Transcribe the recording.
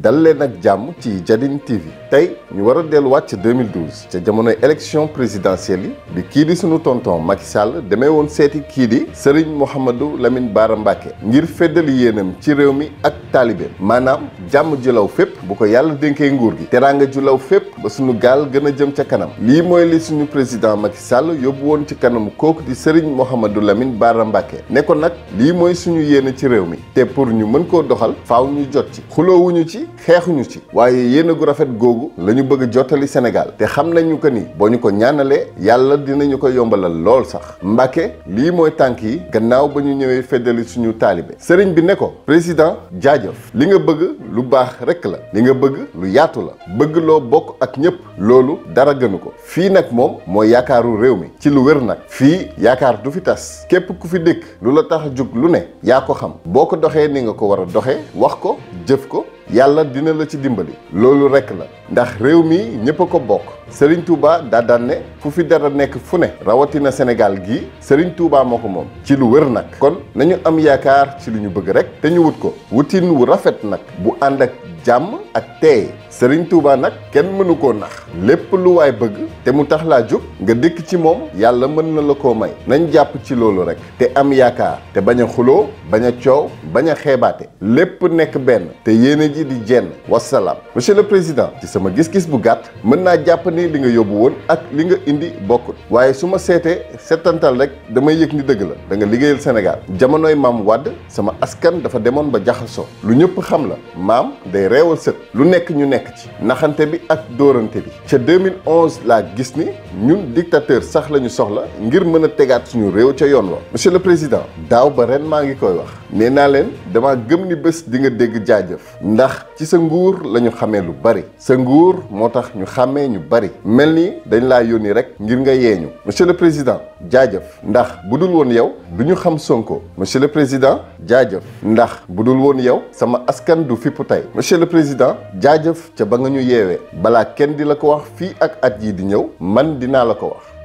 dal leen ak jàmm ci DIADINE TV tey ñu war a delluwaat ca 2012 ca jamonoy élection présidentielle yi bi kii di sunu tonton Macky Sall demee woon seeti kii di Serigne Mouhamadou Lamine Bara Mbacke ngir feddali yéenam ci réew mi ak taalibeem maanaam jàmm ju law fépp bu ko yàlla dénkee nguur gi teraanga ju law fépp ba sunu gaal gën a jëm ca kanam lii mooy li suñu président Macky Sall yóbbu woon ci kanamu kooku di Serigne Mouhamadou Lamine Bara Mbacke ne ko nag lii mooy suñu yéene ci réew mi te pour ñu mën koo doxal faaw ñu jot ci xuloowuñu ci xeexuñu ci waaye yéene gu rafet googu la ñu bëgg a jottali Sénégal te xam nañu ko ni boo ñu ko ñaanalee yàlla dinañu ko yombalal lool sax Mbacke lii mooy tànk yi gannaaw ba ñu ñëwee feddali suñu taalibe sëriñ bi ne ko président jaajëf li nga bëgg lu baax rekk la li nga bëgg lu yaatu la bëgg loo bokk ak ñëpp loolu dara gënu ko fii nag moom mooy yaakaaru réew mi ci lu wér nag fii yaakaar du fi tas képp ku fi dëkk lu la tax a jug lu ne yaa ko xam boo ko doxee ni nga ko war a doxee wax ko jëf ko yàlla dina la ci dimbali loolu rekk la ndax réew mi ñëpp a ko bokk Serigne Touba daa daan ne fu fi dara nekk fu ne rawatina Sénégal gii Serigne Touba moo ko moom ci lu wër nag kon nañu am yaakaar ci lu ñu bëgg rek te ñu wut ko wutin wu rafet nag bu ànd ak jàmm ak teey Serigne Touba nag kenn mënu koo nax lépp lu waay bëgg te mu tax laa jóg nga dëkk ci moom yàlla mën na la koo may nañ jàpp ci loolu rek te am yaakaar te bañ a xuloo bañ a coow bañ a xeebaate lépp nekk benn te yéene ji di jenn wasalaam monsieur le président ci sama gis-gis bu gàtt mën naa jàpp ni li nga yóbbu woon ak li nga indi bokkut waaye su ma seetee setantal rek damay yëg ni dëgg la da nga liggéeyal Sénégal jamonoy maam Wade sama askan dafa demoon ba jaxasoo lu ñëpp xam la maam day reewal sët lu nekk ñu nekk ci naxante bi ak dóorante bi ca 2011 laa gis ni ñun dictateur sax la ñu soxla ngir mën a tegaat suñu réew ca yoon wa monsieur le président daaw ba ren maa ngi koy wax nee naa leen dama gëm ni bés di nga dégg jaajëf ndax ci sa nguur la ñu xamee lu bari sa nguur moo tax ñu xàmmee ñu bari mel ni dañ laa yónni rek ngir nga yeeñu monsieur le président jaajëf ndax bu dul woon yow du ñu xam Sonko monsieur le président jaajëf ndax bu dul woon yow sama askan du fippu tey monsieur le président jaajëf ca ba nga ñu yeewee balaa kenn di la ko wax fii ak at yii di ñëw man dinaa la ko wax